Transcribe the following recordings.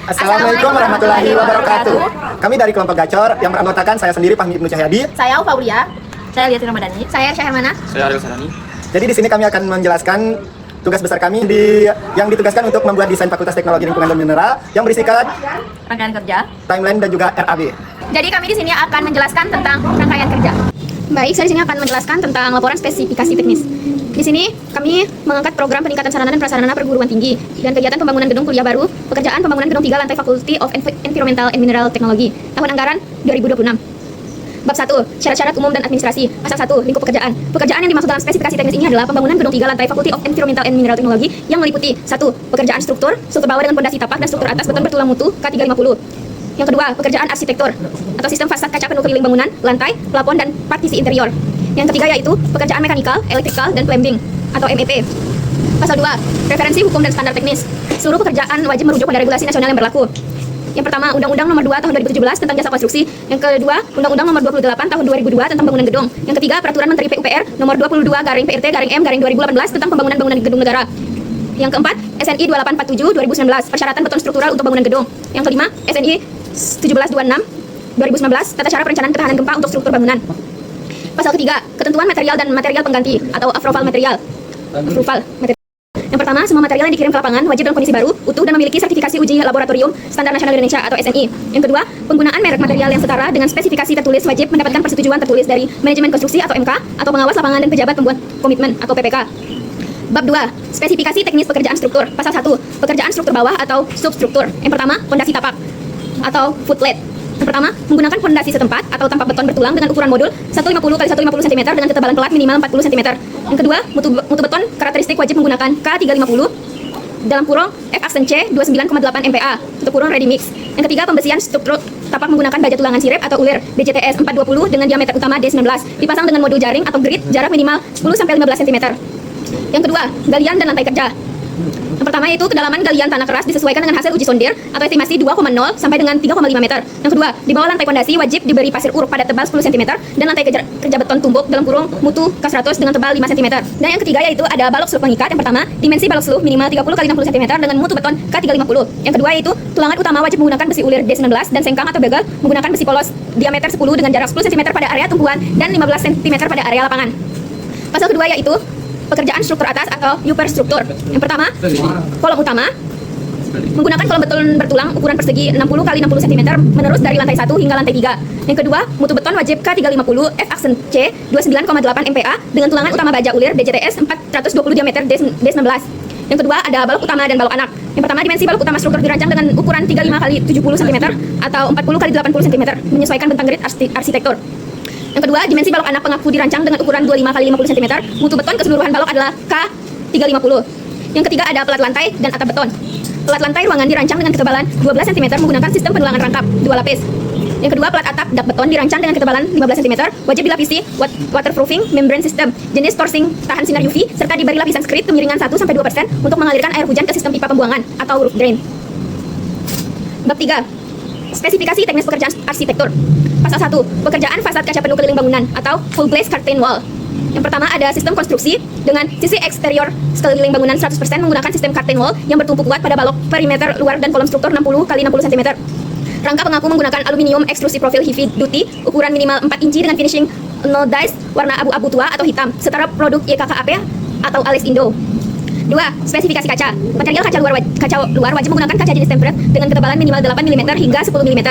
Assalamualaikum warahmatullahi wabarakatuh. Kami dari kelompok Gacor yang beranggotakan saya sendiri Fahmi Ibnu Cahyadi. Saya Ufa Aulia. Saya Liatin Ramadhani. Saya Syah Hermana. Saya Ariel Sanani. Jadi di sini kami akan menjelaskan tugas besar kami yang ditugaskan untuk membuat desain Fakultas Teknologi Lingkungan dan Mineral yang berisikan Rangkaian kerja. timeline dan juga RAB. Jadi kami di sini akan menjelaskan tentang rangkaian kerja. Baik, saya di sini akan menjelaskan tentang laporan spesifikasi teknis. Di sini kami mengangkat program peningkatan sarana dan prasarana perguruan tinggi dan kegiatan pembangunan gedung kuliah baru, pekerjaan pembangunan gedung 3 lantai Faculty of Environmental and Mineral Technology, tahun anggaran 2026. Bab 1, syarat-syarat umum dan administrasi. Pasal 1, lingkup pekerjaan. Pekerjaan yang dimaksud dalam spesifikasi teknis ini adalah pembangunan gedung 3 lantai Faculty of Environmental and Mineral Technology yang meliputi 1. Pekerjaan struktur bawah dengan pondasi tapak dan struktur atas beton bertulang mutu K350. Yang kedua, pekerjaan arsitektur atau sistem fasad kaca penuh keliling bangunan, lantai, plafon, dan partisi interior. Yang ketiga yaitu pekerjaan mekanikal, elektrikal, dan plumbing atau MEP. Pasal 2, referensi hukum dan standar teknis. Seluruh pekerjaan wajib merujuk pada regulasi nasional yang berlaku. Yang pertama, Undang-Undang Nomor 2 Tahun 2017 tentang Jasa Konstruksi. Yang kedua, Undang-Undang Nomor 28 Tahun 2002 tentang Bangunan Gedung. Yang ketiga, Peraturan Menteri PUPR Nomor 22/PRT/M/2018 tentang Pembangunan Bangunan Gedung Negara. Yang keempat, SNI 2847 2019 Persyaratan beton struktural untuk bangunan gedung. Yang kelima, SNI 1726 2019 Tata cara perencanaan ketahanan gempa untuk struktur bangunan. Pasal ketiga, ketentuan material dan material pengganti atau approval material. Yang pertama, semua material yang dikirim ke lapangan wajib dalam kondisi baru, utuh, dan memiliki sertifikasi uji laboratorium Standar Nasional Indonesia atau SNI. Yang kedua, penggunaan merek material yang setara dengan spesifikasi tertulis wajib mendapatkan persetujuan tertulis dari manajemen konstruksi atau MK atau pengawas lapangan dan pejabat pembuat komitmen atau PPK. Bab 2, spesifikasi teknis pekerjaan struktur. Pasal 1, pekerjaan struktur bawah atau substruktur. Yang pertama, pondasi tapak atau footplate. Yang pertama, menggunakan pondasi setempat atau tampak beton bertulang dengan ukuran modul 150 x 150 cm dengan ketebalan pelat minimal 40 cm. Yang kedua, mutu beton karakteristik wajib menggunakan K350 dalam kurung F aksen C 29,8 MPa untuk kurung ready mix. Yang ketiga, pembesian struktur tapak menggunakan baja tulangan sirip atau ulir DJTS 420 dengan diameter utama D19 dipasang dengan modul jaring atau grid jarak minimal 10 sampai 15 cm. Yang kedua, galian dan lantai kerja. Yang pertama yaitu kedalaman galian tanah keras disesuaikan dengan hasil uji sondir atau estimasi 2,0 sampai dengan 3,5 meter. Yang kedua, di bawah lantai fondasi wajib diberi pasir ur pada tebal 10 cm dan lantai kerja beton tumbuk dalam kurung mutu K100 dengan tebal 5 cm. Dan yang ketiga yaitu ada balok slup pengikat. Yang pertama, dimensi balok slup minimal 30 x 60 cm dengan mutu beton K350. Yang kedua yaitu tulangan utama wajib menggunakan besi ulir D19 dan sengkang atau begel menggunakan besi polos diameter 10 dengan jarak 10 cm pada area tumpuan dan 15 cm pada area lapangan. Pasal kedua yaitu pekerjaan struktur atas atau upper struktur. Yang pertama, kolom utama menggunakan kolom beton bertulang ukuran persegi 60 x 60 cm menerus dari lantai 1 hingga lantai 3. Yang kedua, mutu beton wajib K350 F aksen C 29,8 MPa dengan tulangan utama baja ulir DJTS 420 diameter D19. Yang kedua, ada balok utama dan balok anak. Yang pertama, dimensi balok utama struktur dirancang dengan ukuran 35 x 70 cm atau 40 x 80 cm menyesuaikan bentang grid arsitektur. Yang kedua, dimensi balok anak pengaku dirancang dengan ukuran 25 x 50 cm. Mutu beton keseluruhan balok adalah K350. Yang ketiga, ada pelat lantai dan atap beton. Pelat lantai ruangan dirancang dengan ketebalan 12 cm menggunakan sistem pendulangan rangkap 2 lapis. Yang kedua, pelat atap dak beton dirancang dengan ketebalan 15 cm, wajib dilapisi waterproofing membrane system jenis forcing tahan sinar UV serta diberi lapisan skrit kemiringan 1-2% untuk mengalirkan air hujan ke sistem pipa pembuangan atau roof drain. Bab 3, spesifikasi teknis pekerjaan arsitektur. Pasal 1, pekerjaan fasad kaca penuh keliling bangunan atau full glaze curtain wall. Yang pertama, ada sistem konstruksi dengan sisi eksterior sekeliling bangunan 100% menggunakan sistem curtain wall yang bertumpu kuat pada balok perimeter luar dan kolom struktur 60 x 60 cm. Rangka pengaku menggunakan aluminium eksklusif profil heavy duty ukuran minimal 4 inci dengan finishing anodized warna abu-abu tua atau hitam setara produk YKKAP atau Alex Indo. 2. Spesifikasi kaca. Material kaca luar wajib menggunakan kaca jenis tempered dengan ketebalan minimal 8 mm hingga 10 mm.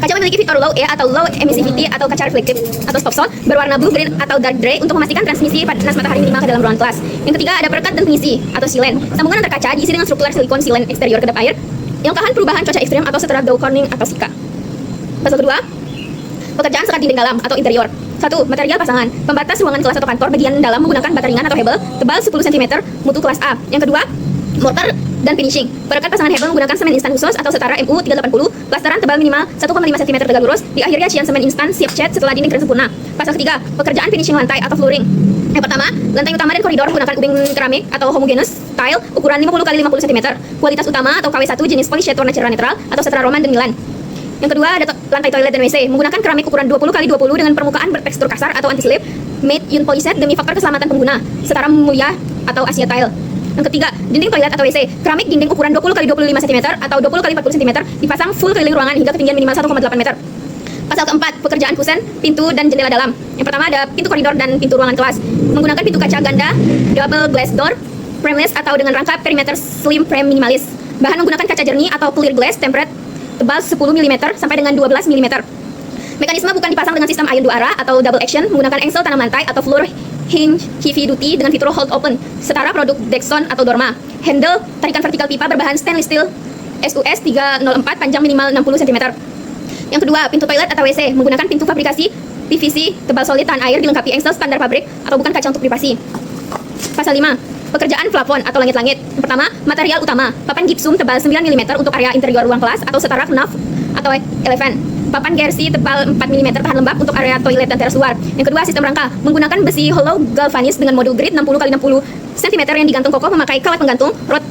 Kaca memiliki fitur low E atau low emissivity atau kaca reflektif atau stop zone berwarna blue, green atau dark gray untuk memastikan transmisi panas matahari minimal ke dalam ruangan kelas. Yang ketiga, ada perekat dan pengisi atau silen. Sambungan antar kaca diisi dengan struktural silikon silen eksterior kedap air yang tahan perubahan cuaca ekstrem atau setara Dow Corning atau Sika. Pasal kedua, pekerjaan sekat dinding dalam atau interior. 1. Material pasangan. Pembatas ruangan kelas atau kantor bagian dalam menggunakan bata ringan atau hebel tebal 10 cm mutu kelas A. Yang kedua, mortar dan finishing. Perekat pasangan hebel menggunakan semen instan khusus atau setara MU 380, plasteran tebal minimal 1,5 cm tegak lurus, diakhiri rincian semen instan siap cat setelah dinding kering sempurna. Pasal ketiga, pekerjaan finishing lantai atau flooring. Yang pertama, lantai utama dan koridor menggunakan ubin keramik atau homogeneous tile ukuran 50 x 50 cm. Kualitas utama atau KW1 jenis polished warna cerah netral atau setara Roman dan Milan. Yang kedua, ada lantai toilet dan WC menggunakan keramik ukuran 20 x 20 dengan permukaan bertekstur kasar atau anti-slip, made unpolished demi faktor keselamatan pengguna, setara Mulia atau Asia Tile. Yang ketiga, dinding toilet atau WC. Keramik dinding ukuran 20 x 25 cm atau 20 x 40 cm dipasang full keliling ruangan hingga ketinggian minimal 1,8 meter. Pasal keempat, pekerjaan kusen, pintu dan jendela dalam. Yang pertama ada pintu koridor dan pintu ruangan kelas. Menggunakan pintu kaca ganda, double glass door, frameless atau dengan rangka perimeter slim frame minimalis. Bahan menggunakan kaca jernih atau clear glass tempered tebal 10 mm sampai dengan 12 mm. Mekanisme bukan dipasang dengan sistem ion 2 arah atau double action menggunakan engsel tanam lantai atau floor hinge heavy duty dengan fitur hold open setara produk Dexon atau Dorma. Handle tarikan vertikal pipa berbahan stainless steel SUS 304 panjang minimal 60 cm. Yang kedua, pintu toilet atau WC menggunakan pintu fabrikasi PVC tebal solid tahan air dilengkapi engsel standar pabrik atau bukan kaca untuk privasi. Pasal 5, pekerjaan plafon atau langit-langit. Yang pertama, material utama, papan gipsum tebal 9 mm untuk area interior ruang kelas atau setara KNAF atau eleven. Papan gersi tebal 4 mm tahan lembab untuk area toilet dan teras luar. Yang kedua, sistem rangka menggunakan besi hollow galvanis dengan modul grid 60 x 60 cm yang digantung kokoh memakai kawat penggantung rod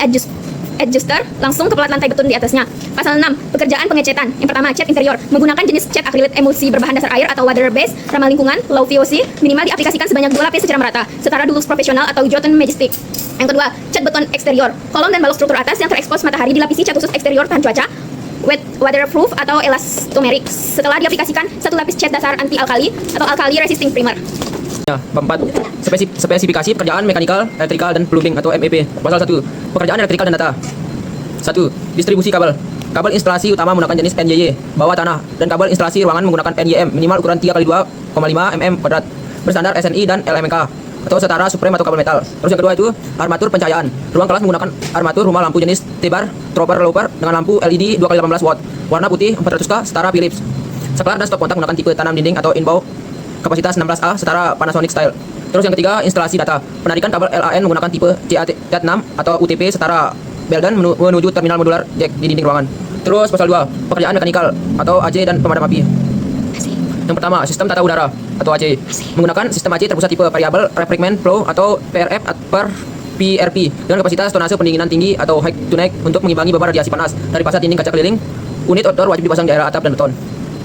adjuster langsung ke pelat lantai beton di atasnya. Pasal 6, pekerjaan pengecetan. Yang pertama, cat interior menggunakan jenis cat akrilit emulsi berbahan dasar air atau water base ramah lingkungan low VOC minimal diaplikasikan sebanyak 2 lapis secara merata setara Dulux profesional atau Jotun Majestic. Yang kedua, cat beton eksterior. Kolom dan balok struktur atas yang terekspos matahari dilapisi cat khusus eksterior tahan cuaca wet waterproof atau elastomeric. Setelah diaplikasikan satu lapis cat dasar anti alkali atau alkali resisting primer. Ya, bab 4. Spesifikasi pekerjaan mekanikal, elektrikal, dan plumbing atau MEP. Pasal 1. Pekerjaan elektrikal dan data. 1. Distribusi kabel. Kabel instalasi utama menggunakan jenis NYY, bawah tanah, dan kabel instalasi ruangan menggunakan NYM, minimal ukuran 3 x 2,5 mm kuadrat, berstandar SNI dan LMK, atau setara supreme atau kabel metal. Terus yang kedua itu armatur pencahayaan. Ruang kelas menggunakan armatur rumah lampu jenis T-bar, Tropper Looper dengan lampu LED 2x18 watt, warna putih 400K, setara Philips. Saklar dan stop kontak menggunakan tipe tanam dinding atau inbound, kapasitas 16A, setara Panasonic style. Terus yang ketiga, instalasi data. Penarikan kabel LAN menggunakan tipe CAT6 atau UTP setara Beldan menuju terminal modular jack di dinding ruangan. Terus pasal 2, pekerjaan mekanikal atau AC dan pemadam api. Yang pertama, sistem tata udara atau AC. Menggunakan sistem AC terpusat tipe variable refrigment flow atau PRF per PRP dengan kapasitas tonase pendinginan tinggi atau high to neck untuk mengimbangi beban radiasi panas dari fasad dinding kaca keliling. Unit outdoor wajib dipasang di area atap dan beton.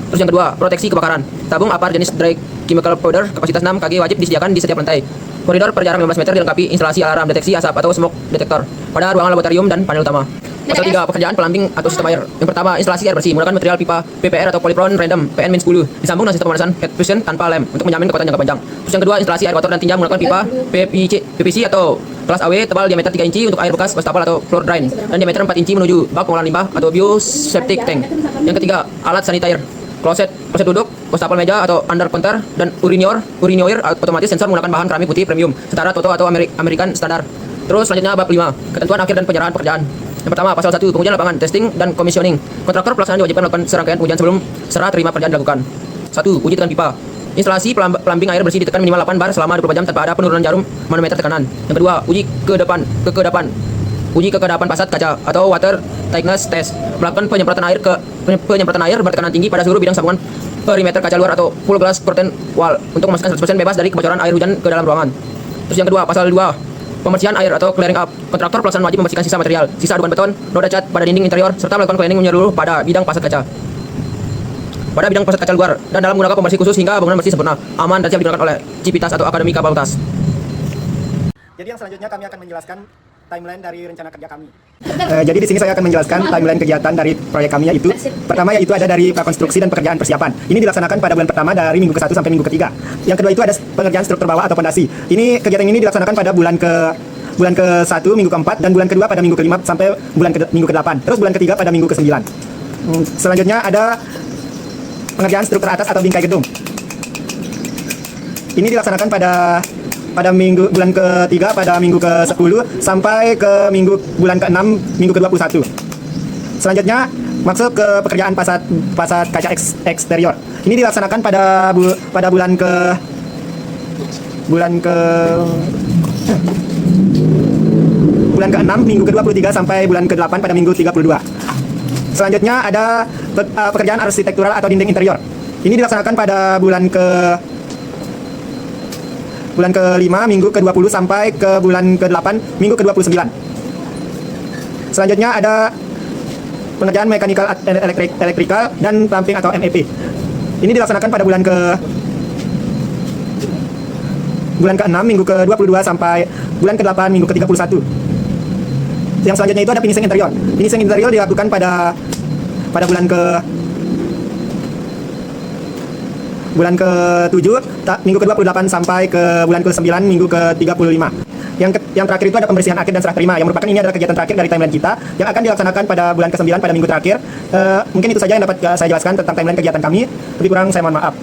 Terus yang kedua, proteksi kebakaran. Tabung apar jenis dry chemical powder kapasitas 6 kg wajib disediakan di setiap lantai. Koridor per jarak 15 meter dilengkapi instalasi alarm deteksi asap atau smoke detector pada ruangan laboratorium dan panel utama. Pasal 3, pekerjaan plumbing atau sistem air. Yang pertama, instalasi air bersih menggunakan material pipa PPR atau polypron random PN-10 disambung dengan sistem pemanasan head piston tanpa lem untuk menjamin kekuatan jangka panjang. Terus yang kedua, instalasi air kotor dan tinja menggunakan pipa PVC atau kelas AW tebal diameter 3 inci untuk air bekas wastafel atau floor drain dan diameter 4 inci menuju bak pengolahan limbah atau bioseptic tank. Yang ketiga, alat sanitizer, kloset duduk, wastafel meja atau under counter, dan urinoir otomatis sensor menggunakan bahan keramik putih premium setara Toto atau American standar. Terus selanjutnya bab 5, ketentuan akhir dan penyerahan pekerjaan. Yang pertama, pasal 1, pengujian lapangan, testing dan commissioning. Kontraktor pelaksanaan diwajibkan melakukan serangkaian pengujian sebelum serah terima kerjaan dilakukan. 1. Uji tekan pipa. Instalasi plumbing air bersih ditekan minimal 8 bar selama 24 jam tanpa ada penurunan jarum manometer tekanan. Yang kedua, uji kekedapan. Uji kekedapan fasad kaca atau water tightness test. Melakukan penyemprotan air bertekanan tinggi pada seluruh bidang sambungan perimeter kaca luar atau full glass curtain wall untuk memastikan 100% bebas dari kebocoran air hujan ke dalam ruangan. Terus yang kedua, pasal 2, pembersihan air atau clearing up. Kontraktor pelaksanaan wajib membersihkan sisa material, sisa aduan beton, roda cat pada dinding interior serta melakukan cleaning menyeluruh pada bidang fasad kaca. Luar dan dalam menggunakan pembersih khusus hingga bangunan bersih sempurna, aman dan siap digunakan oleh Civitas atau Akademika Fakultas. Jadi yang selanjutnya kami akan menjelaskan timeline dari rencana kerja kami. Jadi di sini saya akan menjelaskan timeline kegiatan dari proyek kami, yaitu pertama yaitu ada dari prakonstruksi dan pekerjaan persiapan. Ini dilaksanakan pada bulan pertama dari minggu ke-1 sampai minggu ke-3. Yang kedua itu ada pengerjaan struktur bawah atau pondasi. Kegiatan ini dilaksanakan pada bulan ke-1 minggu ke-4 dan bulan kedua pada minggu ke-5 sampai minggu ke-8. Terus bulan ke-3 pada minggu ke-9. Selanjutnya ada pengerjaan struktur atas atau bingkai gedung. Ini dilaksanakan pada bulan ke-3 pada minggu ke-10 sampai ke bulan ke-6 minggu ke-21. Selanjutnya masuk ke pekerjaan fasad kaca eksterior. Ini dilaksanakan pada bulan ke-6 minggu ke-23 sampai bulan ke-8 pada minggu 32. Selanjutnya ada pekerjaan arsitektural atau dinding interior. Ini dilaksanakan pada bulan ke-5 minggu ke-20 sampai ke bulan ke-8 minggu ke-29. Selanjutnya ada pengerjaan mekanikal, elektrikal dan plumbing atau MEP. Ini dilaksanakan pada bulan ke-6 minggu ke-22 sampai bulan ke-8 minggu ke-31. Yang selanjutnya itu ada finishing interior. Finishing interior dilakukan pada bulan ke-7, minggu ke-28 sampai ke bulan ke-9, minggu ke-35. Yang terakhir itu ada pembersihan akhir dan serah terima, yang merupakan ini adalah kegiatan terakhir dari timeline kita yang akan dilaksanakan pada bulan ke-9 pada minggu terakhir. Mungkin itu saja yang dapat saya jelaskan tentang timeline kegiatan kami. Lebih kurang saya mohon maaf.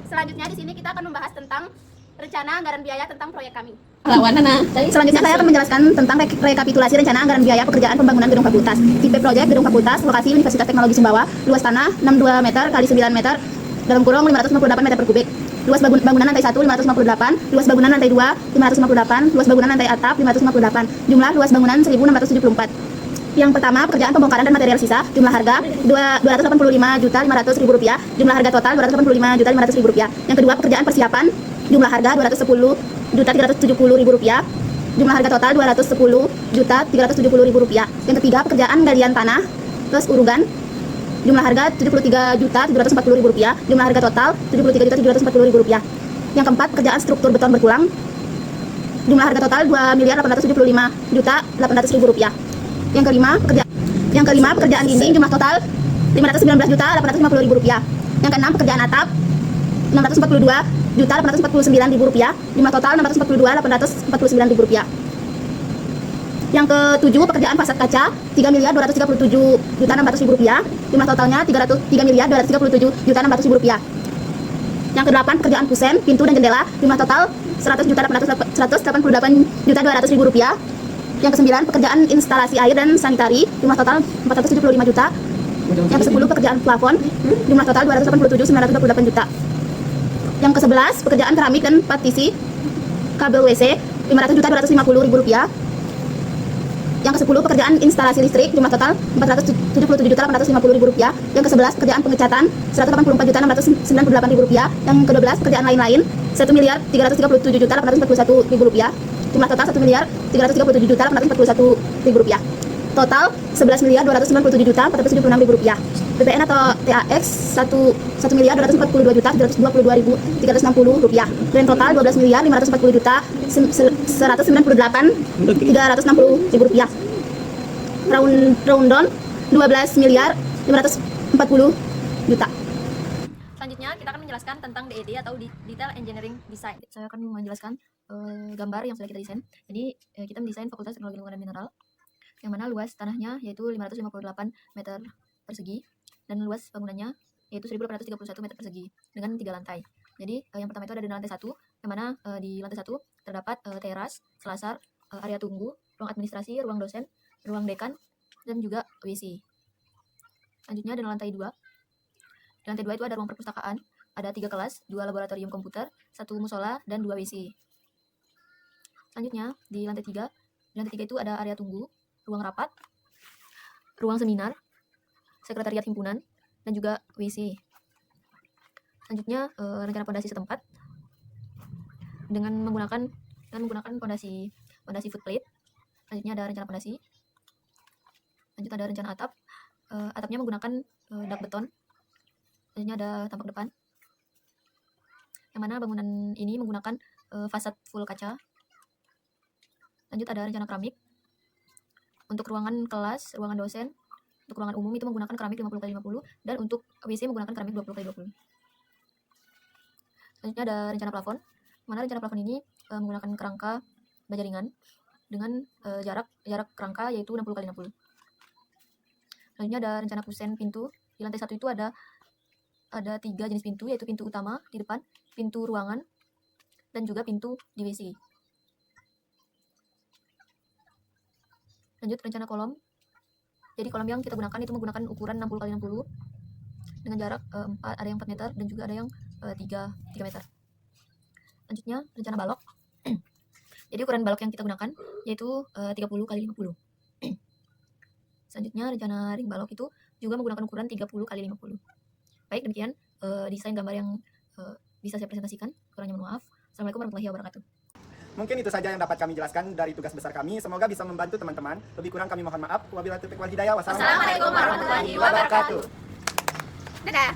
Selanjutnya di sini kita akan membahas tentang rencana anggaran biaya tentang proyek kami. Selanjutnya saya akan menjelaskan tentang rekapitulasi rencana anggaran biaya pekerjaan pembangunan gedung fakultas. Tipe proyek gedung fakultas, lokasi Universitas Teknologi Sumbawa, luas tanah 62 meter kali 9 meter, dalam kurung 558 meter per kubik. Luas bangunan lantai 1 558, luas bangunan lantai 2 558, luas bangunan lantai atap 558. Jumlah luas bangunan 1674. Yang pertama, pekerjaan pembongkaran dan material sisa, jumlah harga Rp285.500.000, jumlah harga total Rp285.500.000. Yang kedua, pekerjaan persiapan, jumlah harga Rp210.370.000, jumlah harga total Rp210.370.000. Yang ketiga, pekerjaan galian tanah plus urugan, jumlah harga Rp73.740.000, jumlah harga total Rp73.740.000. Yang keempat, pekerjaan struktur beton bertulang, jumlah harga total Rp2.875.800.000. Yang kelima, pekerjaan dinding, jumlah total Rp519.850.000. Yang keenam, pekerjaan atap Rp642.849.000, jumlah total Rp642.849.000. Yang ketujuh, pekerjaan fasad kaca Rp3.237.600.000, jumlah totalnya Rp3.237.600.000. Yang kedelapan, pekerjaan kusen, pintu dan jendela, jumlah total Rp188.200.000. Yang kesembilan, pekerjaan instalasi air dan sanitari, jumlah total Rp475 juta. Yang kesepuluh, pekerjaan plafon, jumlah total Rp287.928 juta. Yang kesebelas, pekerjaan keramik dan partisi kabel WC, Rp500.250.000. Yang ke-10, pekerjaan instalasi listrik, jumlah total Rp477.850.000. Yang ke-11, pekerjaan pengecatan Rp184.698.000. Yang ke-12, pekerjaan lain-lain Rp1.337.841.000, jumlah total Rp1.337.841.000. Total Rp11.297.476.000. PPN atau TAX Rp1.242.722.360. Dan total Rp12.540.198.360.000. Round down Rp12.540.000. Selanjutnya kita akan menjelaskan tentang DED atau Detail Engineering Design. Saya akan menjelaskan gambar yang sudah kita desain. Jadi kita mendesain Fakultas Teknologi Lingkungan dan Mineral, yang mana luas tanahnya yaitu 558 meter persegi dan luas bangunannya yaitu 1831 meter persegi dengan 3 lantai. Jadi yang pertama itu ada di lantai 1, yang mana di lantai 1 terdapat teras, selasar, area tunggu, ruang administrasi, ruang dosen, ruang dekan, dan juga WC. Selanjutnya di lantai 2. Di lantai 2 itu ada ruang perpustakaan, ada 3 kelas, 2 laboratorium komputer, 1 musola, dan 2 WC. Selanjutnya di lantai 3. Di lantai 3 itu ada area tunggu, ruang rapat, ruang seminar, sekretariat himpunan, dan juga WC. Selanjutnya rencana fondasi setempat dengan menggunakan fondasi footplate. Selanjutnya ada rencana fondasi. Selanjutnya ada rencana atap. Atapnya menggunakan dak beton. Selanjutnya ada tampak depan, yang mana bangunan ini menggunakan fasad full kaca. Lanjut ada rencana keramik. Untuk ruangan kelas, ruangan dosen, untuk ruangan umum itu menggunakan keramik 50x50, dan untuk WC menggunakan keramik 20x20. Selanjutnya ada rencana plafon, mana rencana plafon ini menggunakan kerangka baja ringan dengan jarak kerangka yaitu 60x60. Selanjutnya ada rencana kusen pintu. Di lantai 1 itu ada 3 jenis pintu, yaitu pintu utama di depan, pintu ruangan, dan juga pintu di WC. Lanjut rencana kolom. Jadi kolom yang kita gunakan itu menggunakan ukuran 60x60 dengan jarak ada yang 4 meter dan juga ada yang 3 meter. Selanjutnya rencana balok. Jadi ukuran balok yang kita gunakan yaitu 30x50. Selanjutnya rencana ring balok itu juga menggunakan ukuran 30x50. Baik, demikian desain gambar yang bisa saya presentasikan. Kurangnya mohon maaf. Assalamualaikum warahmatullahi wabarakatuh. Mungkin itu saja yang dapat kami jelaskan dari tugas besar kami. Semoga bisa membantu teman-teman. Lebih kurang kami mohon maaf. Wabillahi taufiq wal hidayah. Wassalamualaikum warahmatullahi wabarakatuh. Dadah.